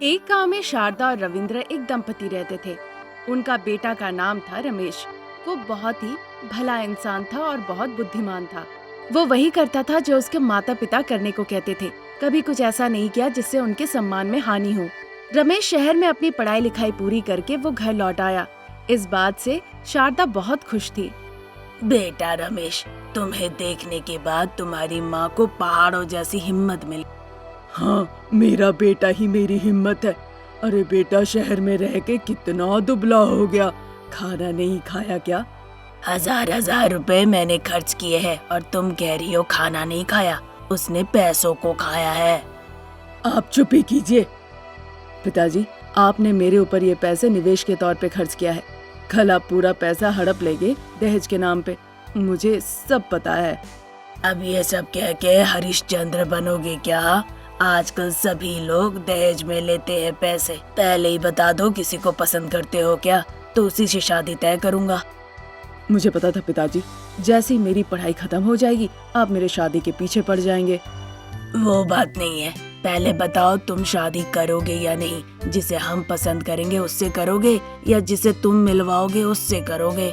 एक गांव में शारदा और रविंद्र एक दंपति रहते थे। उनका बेटा का नाम था रमेश। वो बहुत ही भला इंसान था और बहुत बुद्धिमान था। वो वही करता था जो उसके माता पिता करने को कहते थे। कभी कुछ ऐसा नहीं किया जिससे उनके सम्मान में हानि हो। रमेश शहर में अपनी पढ़ाई लिखाई पूरी करके वो घर लौट आया। इस बात से शारदा बहुत खुश थी। बेटा रमेश, तुम्हें देखने के बाद तुम्हारी माँ को पहाड़ों जैसी हिम्मत मिली। हाँ, मेरा बेटा ही मेरी हिम्मत है। अरे बेटा, शहर में रह के कितना दुबला हो गया, खाना नहीं खाया क्या? 1000 रुपए मैंने खर्च किए हैं और तुम कह रही हो खाना नहीं खाया। उसने पैसों को खाया है। आप चुप ही कीजिए। पिताजी, आपने मेरे ऊपर ये पैसे निवेश के तौर पे खर्च किया है। कल आप पूरा पैसा हड़प लेंगे दहेज के नाम पे। मुझे सब पता है। अब ये सब कह के हरिश्चंद्र बनोगे क्या? आजकल सभी लोग दहेज में लेते हैं पैसे। पहले ही बता दो किसी को पसंद करते हो क्या, तो उसी से शादी तय करूँगा। मुझे पता था पिताजी, जैसे ही मेरी पढ़ाई खत्म हो जाएगी आप मेरे शादी के पीछे पड़ जाएंगे। वो बात नहीं है, पहले बताओ तुम शादी करोगे या नहीं। जिसे हम पसंद करेंगे उससे करोगे या जिसे तुम मिलवाओगे उससे करोगे?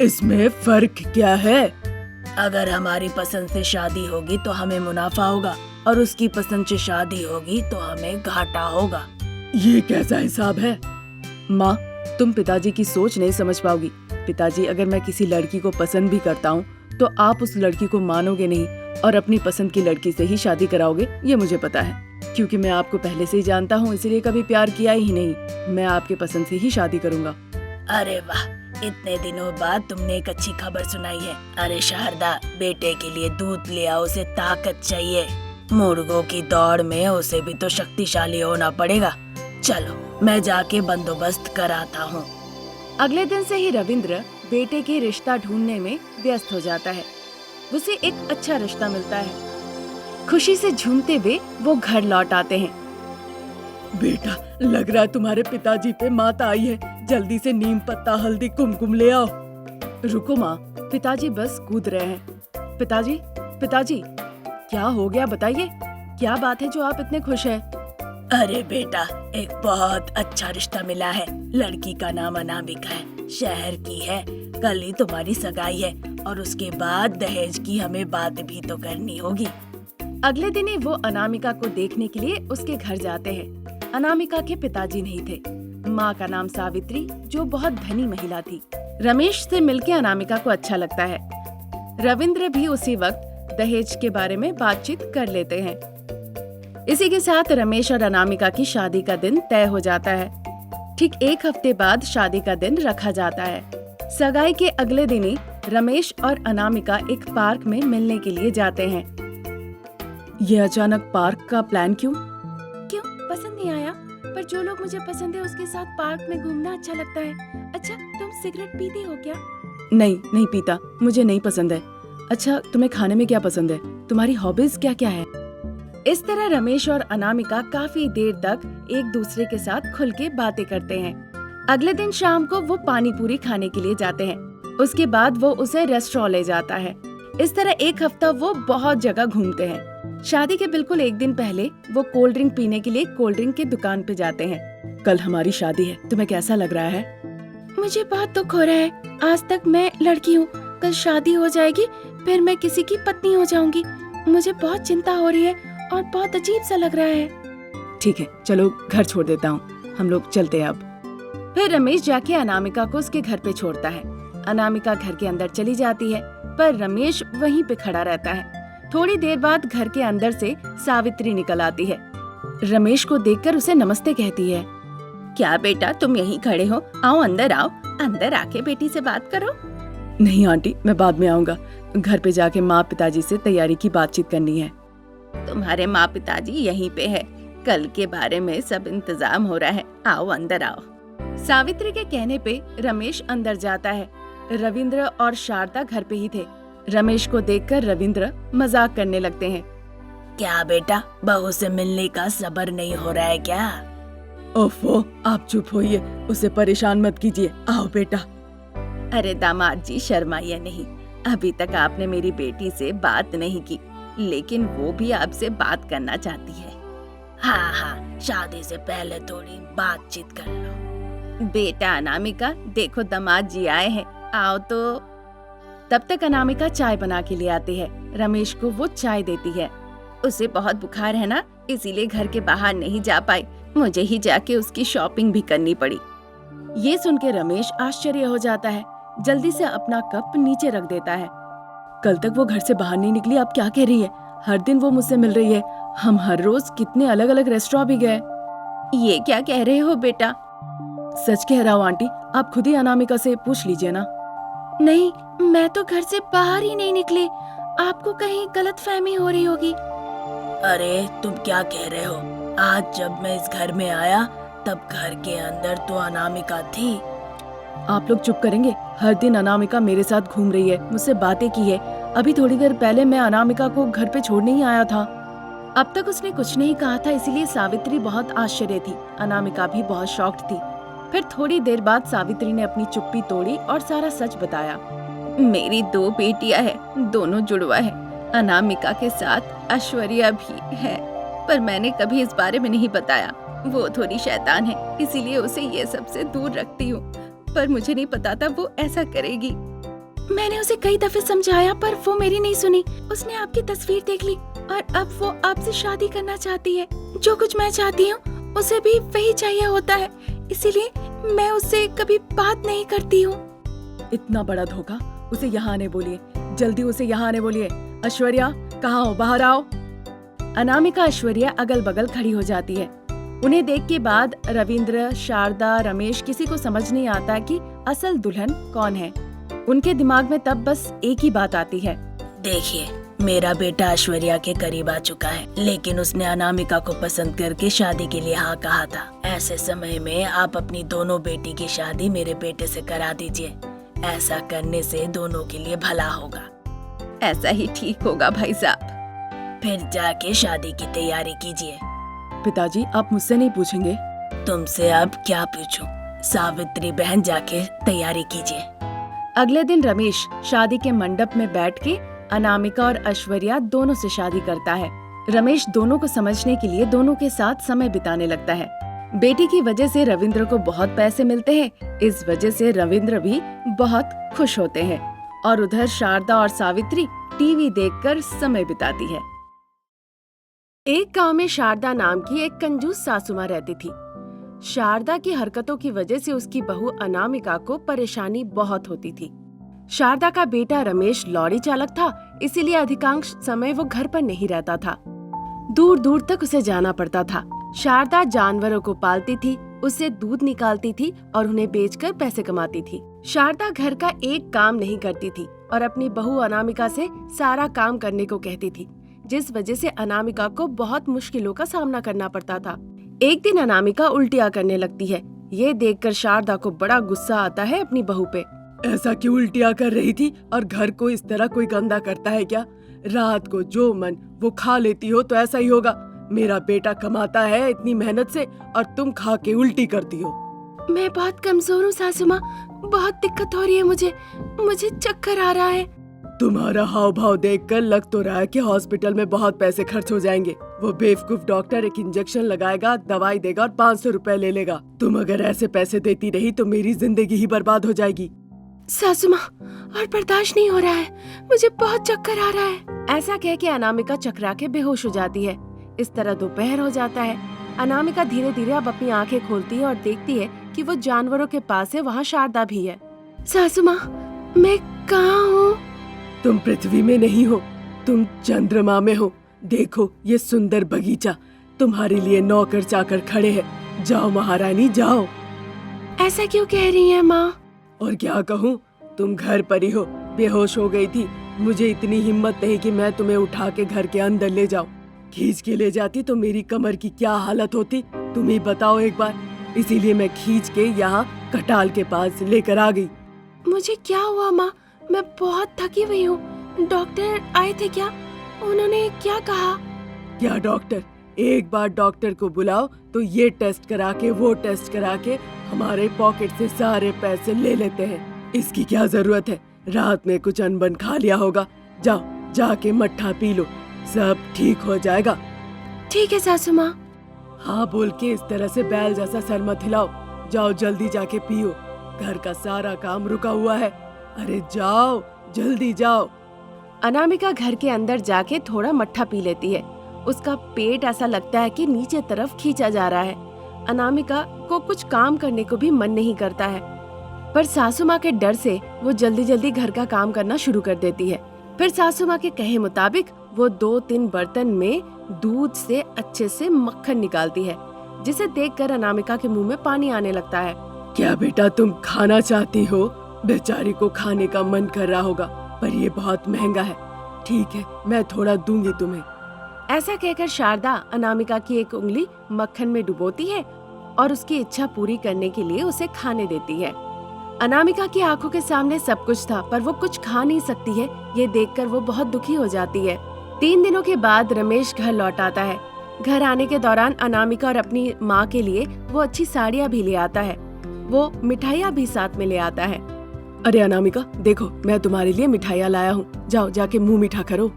इसमें फर्क क्या है? अगर हमारी पसंद से शादी होगी तो हमें मुनाफा होगा और उसकी पसंद से शादी होगी तो हमें घाटा होगा। ये कैसा हिसाब है? माँ, तुम पिताजी की सोच नहीं समझ पाओगी। पिताजी, अगर मैं किसी लड़की को पसंद भी करता हूँ तो आप उस लड़की को मानोगे नहीं और अपनी पसंद की लड़की से ही शादी कराओगे। ये मुझे पता है, क्योंकि मैं आपको पहले से ही जानता हूँ, इसलिए कभी प्यार किया ही नहीं। मैं आपके पसंद से ही शादी करूँगा। अरे वाह, इतने दिनों बाद तुमने एक अच्छी खबर सुनाई है। अरे शारदा, बेटे के लिए दूध ले आओ, उसे ताकत चाहिए। मुर्गों की दौड़ में उसे भी तो शक्तिशाली होना पड़ेगा। चलो मैं जाके बंदोबस्त कराता हूँ। अगले दिन से ही रविंद्र बेटे की रिश्ता ढूंढने में व्यस्त हो जाता है। उसे एक अच्छा रिश्ता मिलता है। खुशी से झूमते हुए वो घर लौट आते हैं। बेटा, लग रहा है तुम्हारे पिताजी पे मात आई है। जल्दी से नीम पत्ता, हल्दी, कुमकुम ले आओ। रुको माँ, पिताजी बस कूद रहे हैं। पिताजी, पिताजी, क्या हो गया बताइए? क्या बात है जो आप इतने खुश हैं? अरे बेटा, एक बहुत अच्छा रिश्ता मिला है। लड़की का नाम अनामिका है, शहर की है। कल ही तुम्हारी सगाई है और उसके बाद दहेज की हमें बात भी तो करनी होगी। अगले दिन ही वो अनामिका को देखने के लिए उसके घर जाते हैं। अनामिका के पिताजी नहीं थे। माँ का नाम सावित्री, जो बहुत धनी महिला थी। रमेश से मिलके अनामिका को अच्छा लगता है। रविंद्र भी उसी वक्त दहेज के बारे में बातचीत कर लेते हैं। इसी के साथ रमेश और अनामिका की शादी का दिन तय हो जाता है। ठीक एक हफ्ते बाद शादी का दिन रखा जाता है। सगाई के अगले दिन ही रमेश और अनामिका एक पार्क में मिलने के लिए जाते हैं। ये अचानक पार्क का प्लान क्यों? क्यों, पसंद नहीं आया? पर जो लोग मुझे पसंद है उसके साथ पार्क में घूमना अच्छा लगता है। अच्छा, तुम सिगरेट पीती हो क्या? नहीं, नहीं पीता, मुझे नहीं पसंद है। अच्छा, तुम्हें खाने में क्या पसंद है? तुम्हारी हॉबीज क्या क्या है? इस तरह रमेश और अनामिका काफी देर तक एक दूसरे के साथ खुल के बातें करते हैं। अगले दिन शाम को वो पानी पूरी खाने के लिए जाते हैं। उसके बाद वो उसे रेस्टोरेंट ले जाता है। इस तरह एक हफ्ता वो बहुत जगह घूमते हैं। शादी के बिल्कुल एक दिन पहले वो कोल्ड ड्रिंक पीने के लिए कोल्ड ड्रिंक की दुकान पे जाते हैं। कल हमारी शादी है, तुम्हें कैसा लग रहा है? मुझे बहुत दुख हो रहा है। आज तक मैं लड़की हूँ, कल शादी हो जाएगी, फिर मैं किसी की पत्नी हो जाऊंगी। मुझे बहुत चिंता हो रही है और बहुत अजीब सा लग रहा है। ठीक है, चलो घर छोड़ देता हूँ, हम लोग चलते हैं अब। फिर रमेश जाके अनामिका को उसके घर पे छोड़ता है। अनामिका घर के अंदर चली जाती है, पर रमेश वहीं पे खड़ा रहता है। थोड़ी देर बाद घर के अंदर से सावित्री निकल आती है। रमेश को देखकर उसे नमस्ते कहती है। क्या बेटा, तुम यहीं खड़े हो? आओ अंदर आओ, अंदर आके बेटी से बात करो। नहीं आंटी, मैं बाद में आऊँगा। घर पे जाके माँ पिताजी से तैयारी की बातचीत करनी है। तुम्हारे माँ पिताजी यहीं पे है, कल के बारे में सब इंतजाम हो रहा है। आओ अंदर आओ। सावित्री के कहने पे रमेश अंदर जाता है। रविंद्र और शारदा घर पे ही थे। रमेश को देखकर रविंद्र मजाक करने लगते हैं। क्या बेटा, बहू से मिलने का सब्र नहीं हो रहा है क्या? ओफो, आप चुप होइए, उसे परेशान मत कीजिए। आओ बेटा। अरे दामाद जी, शर्माइए नहीं। अभी तक आपने मेरी बेटी से बात नहीं की, लेकिन वो भी आपसे बात करना चाहती है। हाँ हाँ, शादी से पहले थोड़ी बातचीत कर लो। बेटा अनामिका, देखो दामाद जी आए हैं, आओ तो। तब तक अनामिका चाय बना के ले आती है। रमेश को वो चाय देती है। उसे बहुत बुखार है ना, इसीलिए घर के बाहर नहीं जा पाई। मुझे ही जाके उसकी शॉपिंग भी करनी पड़ी। ये सुन के रमेश आश्चर्य हो जाता है। जल्दी से अपना कप नीचे रख देता है। कल तक वो घर से बाहर नहीं निकली, अब क्या कह रही है? हर दिन वो मुझसे मिल रही है। हम हर रोज कितने अलग अलग रेस्टोरेंट भी गए। ये क्या कह रहे हो बेटा? सच कह रहा हूँ आंटी, आप खुद ही अनामिका से पूछ लीजिए ना। नहीं, मैं तो घर से बाहर ही नहीं निकली। आपको कहीं गलतफहमी हो रही होगी। अरे तुम क्या कह रहे हो? आज जब मैं इस घर में आया तब घर के अंदर तो अनामिका थी। आप लोग चुप करेंगे? हर दिन अनामिका मेरे साथ घूम रही है, मुझसे बातें की है। अभी थोड़ी देर पहले मैं अनामिका को घर पे छोड़ने ही आया था। अब तक उसने कुछ नहीं कहा था, इसीलिए सावित्री बहुत आश्चर्य थी। अनामिका भी बहुत शॉक्ड थी। फिर थोड़ी देर बाद सावित्री ने अपनी चुप्पी तोड़ी और सारा सच बताया। मेरी 2 बेटियां हैं, दोनों जुड़वा है। अनामिका के साथ ऐश्वर्या भी है, पर मैंने कभी इस बारे में नहीं बताया। वो थोड़ी शैतान है, इसीलिए उसे ये सबसे दूर रखती हूँ। पर मुझे नहीं पता था वो ऐसा करेगी। मैंने उसे कई दफे समझाया, पर वो मेरी नहीं सुनी। उसने आपकी तस्वीर देख ली और अब वो आपसे शादी करना चाहती है। जो कुछ मैं चाहती हूँ उसे भी वही चाहिए होता है, इसीलिए मैं उससे कभी बात नहीं करती हूँ। इतना बड़ा धोखा! उसे यहाँ आने बोलिए, जल्दी उसे यहाँ आने बोलिए। ऐश्वर्या, कहाँ हो? बाहर आओ। अनामिका ऐश्वर्या अगल बगल खड़ी हो जाती है। उन्हें देख के बाद रविंद्र, शारदा, रमेश किसी को समझ नहीं आता कि असल दुल्हन कौन है। उनके दिमाग में तब बस एक ही बात आती है। देखिए, मेरा बेटा ऐश्वर्या के करीब आ चुका है, लेकिन उसने अनामिका को पसंद करके शादी के लिए हाँ कहा था। ऐसे समय में आप अपनी दोनों बेटी की शादी मेरे बेटे से करा दीजिए। ऐसा करने से दोनों के लिए भला होगा। ऐसा ही ठीक होगा भाई साहब। फिर जाके शादी की तैयारी कीजिए। पिताजी, आप मुझसे नहीं पूछेंगे? तुमसे अब क्या पूछूं? सावित्री बहन जाके तैयारी कीजिए। अगले दिन रमेश शादी के मंडप में बैठ के अनामिका और ऐश्वर्या दोनों से शादी करता है। रमेश दोनों को समझने के लिए दोनों के साथ समय बिताने लगता है। बेटी की वजह से रविंद्र को बहुत पैसे मिलते हैं, इस वजह से रविंद्र भी बहुत खुश होते हैं। और उधर शारदा और सावित्री टीवी देखकर समय बिताती है। एक गांव में शारदा नाम की एक कंजूस सासू माँ रहती थी। शारदा की हरकतों की वजह से उसकी बहू अनामिका को परेशानी बहुत होती थी। शारदा का बेटा रमेश लॉरी चालक था, इसीलिए अधिकांश समय वो घर पर नहीं रहता था। दूर दूर तक उसे जाना पड़ता था। शारदा जानवरों को पालती थी, उससे दूध निकालती थी और उन्हें बेचकर पैसे कमाती थी। शारदा घर का एक काम नहीं करती थी और अपनी बहू अनामिका से सारा काम करने को कहती थी, जिस वजह से अनामिका को बहुत मुश्किलों का सामना करना पड़ता था। एक दिन अनामिका उल्टियाँ करने लगती है। ये देखकर शारदा को बड़ा गुस्सा आता है अपनी बहू पे। ऐसा क्यों उल्टियाँ कर रही थी? और घर को इस तरह कोई गंदा करता है क्या? रात को जो मन वो खा लेती हो तो ऐसा ही होगा। मेरा बेटा कमाता है इतनी मेहनत से और तुम खा के उल्टी करती हो। मैं बहुत कमजोर हूँ सासू माँ, बहुत दिक्कत हो रही है मुझे चक्कर आ रहा है। तुम्हारा हाव भाव देखकर लग तो रहा है कि हॉस्पिटल में बहुत पैसे खर्च हो जाएंगे। वो बेवकूफ डॉक्टर एक इंजेक्शन लगाएगा, दवाई देगा और 500 रुपए ले लेगा। तुम अगर ऐसे पैसे देती रही तो मेरी जिंदगी ही बर्बाद हो जाएगी। सासू माँ, और बर्दाश्त नहीं हो रहा है, मुझे बहुत चक्कर आ रहा है। ऐसा कह के अनामिका चकरा के बेहोश हो जाती है। इस तरह दोपहर हो जाता है। अनामिका धीरे धीरे अब अपनी आंखें खोलती है और देखती है कि वो जानवरों के पास है, वहाँ शारदा भी है। सासू माँ, मैं कहाँ हूँ? तुम पृथ्वी में नहीं हो, तुम चंद्रमा में हो। देखो ये सुंदर बगीचा, तुम्हारे लिए नौकर चाकर खड़े हैं। जाओ महारानी जाओ। ऐसा क्यों कह रही है माँ? और क्या कहूँ, तुम घर पर ही हो, बेहोश हो गई थी। मुझे इतनी हिम्मत नहीं कि मैं तुम्हें उठा के घर के अंदर ले जाऊं। खींच के ले जाती तो मेरी कमर की क्या हालत होती, तुम ही बताओ एक बार। इसीलिए मैं खींच के यहाँ कटाल के पास लेकर आ गई। मुझे क्या हुआ माँ? मैं बहुत थकी हुई हूँ। डॉक्टर आए थे क्या? उन्होंने क्या कहा? क्या डॉक्टर? एक बार डॉक्टर को बुलाओ तो ये टेस्ट करा के वो टेस्ट करा के हमारे पॉकेट से सारे पैसे ले लेते हैं। इसकी क्या जरूरत है? रात में कुछ अनबन खा लिया होगा। जाओ जाके मट्ठा पी लो, सब ठीक हो जाएगा। ठीक है सासू माँ। हाँ बोल के इस तरह से बैल जैसा सर मत हिलाओ। जाओ जल्दी जाके पियो, घर का सारा काम रुका हुआ है। अरे जाओ जल्दी जाओ। अनामिका घर के अंदर जाके थोड़ा मट्ठा पी लेती है। उसका पेट ऐसा लगता है कि नीचे तरफ खींचा जा रहा है। अनामिका को कुछ काम करने को भी मन नहीं करता है, पर सासू माँ के डर से वो जल्दी जल्दी घर का काम करना शुरू कर देती है। फिर सासू माँ के कहे मुताबिक वो 2-3 बर्तन में दूध से अच्छे से मक्खन निकालती है, जिसे देखकर अनामिका के मुंह में पानी आने लगता है। क्या बेटा तुम खाना चाहती हो? बेचारी को खाने का मन कर रहा होगा, पर ये बहुत महंगा है। ठीक है, मैं थोड़ा दूंगी तुम्हें। ऐसा कहकर शारदा अनामिका की एक उंगली मक्खन में डुबोती है और उसकी इच्छा पूरी करने के लिए उसे खाने देती है। अनामिका की आंखों के सामने सब कुछ था, पर वो कुछ खा नहीं सकती है। ये देखकर वो बहुत दुखी हो जाती है। 3 दिनों के बाद रमेश घर लौट आता है। घर आने के दौरान अनामिका और अपनी माँ के लिए वो अच्छी साड़ियाँ भी ले आता है। वो मिठाइयाँ भी साथ में ले आता है। अरे अनामिका देखो, मैं तुम्हारे लिए मिठाइयाँ लाया हूँ, जाओ जाके मुंह मीठा करो।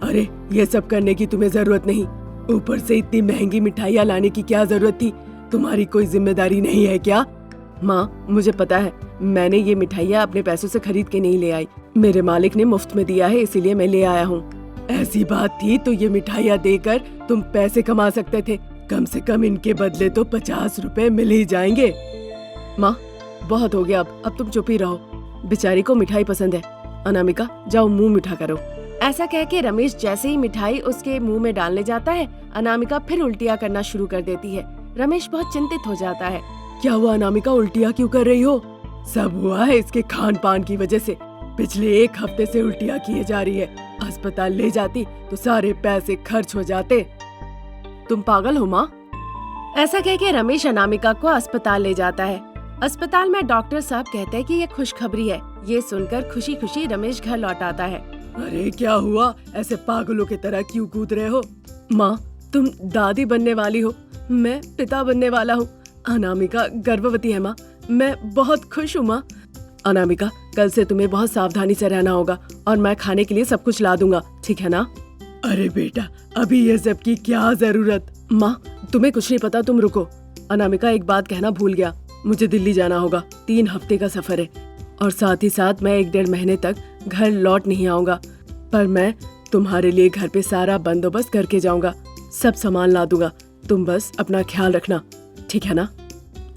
अरे ये सब करने की तुम्हें जरूरत नहीं, ऊपर से इतनी महंगी मिठाइयाँ लाने की क्या जरूरत थी? तुम्हारी कोई जिम्मेदारी नहीं है क्या? माँ मुझे पता है, मैंने ये मिठाइयाँ अपने पैसों से खरीद के नहीं ले आई। मेरे मालिक ने मुफ्त में दिया है, इसीलिए मैं ले आया हूँ। ऐसी बात थी तो ये मिठाइयाँ देकर तुम पैसे कमा सकते थे। कम से कम इनके बदले तो 50 रुपए मिल ही जाएंगे। माँ बहुत हो गया, अब तुम चुप ही रहो। बेचारी को मिठाई पसंद है। अनामिका जाओ मुंह मीठा करो। ऐसा कह के रमेश जैसे ही मिठाई उसके मुंह में डालने जाता है, अनामिका फिर उल्टियाँ करना शुरू कर देती है। रमेश बहुत चिंतित हो जाता है। क्या हुआ अनामिका, उल्टियाँ क्यों कर रही हो? सब हुआ है इसके खान पान की वजह से। पिछले 1 हफ्ते से उल्टियाँ किए जा रही है। अस्पताल ले जाती तो सारे पैसे खर्च हो जाते। तुम पागल हो माँ? ऐसा कह के रमेश अनामिका को अस्पताल ले जाता है। अस्पताल में डॉक्टर साहब कहते हैं कि ये खुशखबरी है। ये सुनकर खुशी खुशी रमेश घर लौट आता है। अरे क्या हुआ, ऐसे पागलों की तरह क्यों कूद रहे हो? माँ तुम दादी बनने वाली हो, मैं पिता बनने वाला हूँ। अनामिका गर्भवती है माँ, मैं बहुत खुश हूँ माँ। अनामिका कल से तुम्हें बहुत सावधानी से रहना होगा और मैं खाने के लिए सब कुछ ला दूंगा, ठीक है ना? अरे बेटा अभी ये सब की क्या जरूरत? माँ तुम्हें कुछ नहीं पता, तुम रुको। अनामिका एक बात कहना भूल गया, मुझे दिल्ली जाना होगा। 3 हफ्ते का सफर है और साथ ही साथ मैं 1-1.5 महीने तक घर लौट नहीं आऊंगा, पर मैं तुम्हारे लिए घर पे सारा बंदोबस्त करके जाऊंगा। सब सामान ला दूंगा, तुम बस अपना ख्याल रखना, ठीक है ना?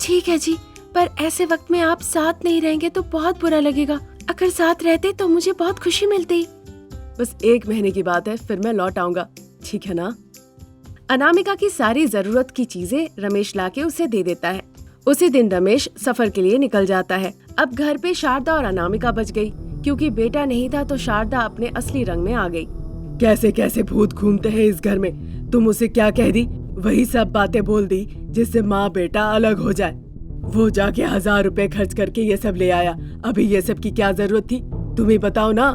ठीक है जी, पर ऐसे वक्त में आप साथ नहीं रहेंगे तो बहुत बुरा लगेगा। अगर साथ रहते तो मुझे बहुत खुशी मिलती। बस 1 महीने की बात है, फिर मैं लौट आऊंगा, ठीक है ना? अनामिका की सारी जरूरत की चीजें रमेश लाके उसे दे देता है। उसी दिन रमेश सफर के लिए निकल जाता है। अब घर पे शारदा और अनामिका बच गई, क्योंकि बेटा नहीं था तो शारदा अपने असली रंग में आ गई। कैसे कैसे भूत घूमते हैं इस घर में। तुम उसे क्या कह दी? वही सब बातें बोल दी जिससे माँ बेटा अलग हो जाए। वो जाके 1000 रुपए खर्च करके ये सब ले आया। अभी ये सब की क्या जरूरत थी, तुम ही बताओ ना।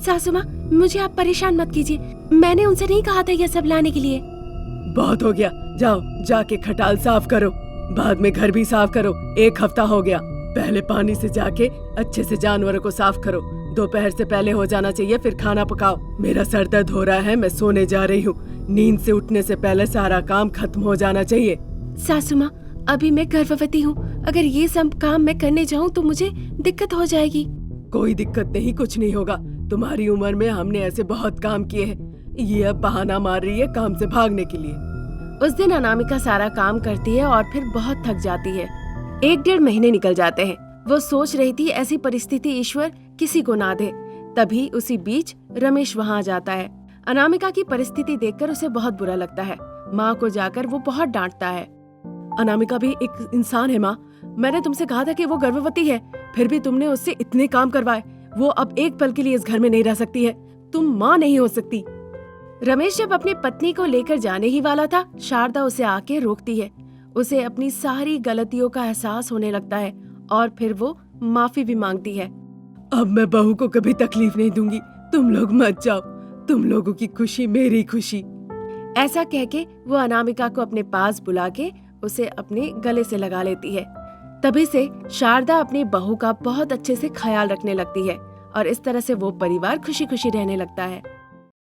सासू माँ मुझे आप परेशान मत कीजिए, मैंने उनसे नहीं कहा था ये सब लाने के लिए। बहुत हो गया, जाओ जाके खटाल साफ करो, बाद में घर भी साफ करो। 1 हफ्ता हो गया। पहले पानी से जाके अच्छे से जानवरों को साफ करो। दोपहर से पहले हो जाना चाहिए, फिर खाना पकाओ। मेरा सर दर्द हो रहा है, मैं सोने जा रही हूँ। नींद से उठने से पहले सारा काम खत्म हो जाना चाहिए। सासू माँ अभी मैं गर्भवती हूँ, अगर ये सब काम मैं करने जाऊँ तो मुझे दिक्कत हो जाएगी। कोई दिक्कत नहीं, कुछ नहीं होगा। तुम्हारी उम्र में हमने ऐसे बहुत काम किए हैं। ये अब बहाना मार रही है काम से भागने के लिए। उस दिन अनामिका सारा काम करती है और फिर बहुत थक जाती है। 1-1.5 महीने निकल जाते हैं। वो सोच रही थी ऐसी परिस्थिति ईश्वर किसी को ना दे। तभी उसी बीच रमेश वहाँ आ जाता है। अनामिका की परिस्थिति देखकर उसे बहुत बुरा लगता है। माँ को जाकर वो बहुत डांटता है। अनामिका भी एक इंसान है माँ, मैंने तुमसे कहा था कि वो गर्भवती है, फिर भी तुमने उससे इतने काम करवाए। वो अब एक पल के लिए इस घर में नहीं रह सकती है। तुम माँ नहीं हो सकती। रमेश जब अपनी पत्नी को लेकर जाने ही वाला था, शारदा उसे आके रोकती है। उसे अपनी सारी गलतियों का एहसास होने लगता है और फिर वो माफी भी मांगती है। अब मैं बहू को कभी तकलीफ नहीं दूंगी, तुम लोग मत जाओ। तुम लोगों की खुशी मेरी खुशी। ऐसा कह के वो अनामिका को अपने पास बुला के उसे अपने गले से लगा लेती है। तभी से शारदा अपनी बहू का बहुत अच्छे से ख्याल रखने लगती है और इस तरह से वो परिवार खुशी खुशी रहने लगता है।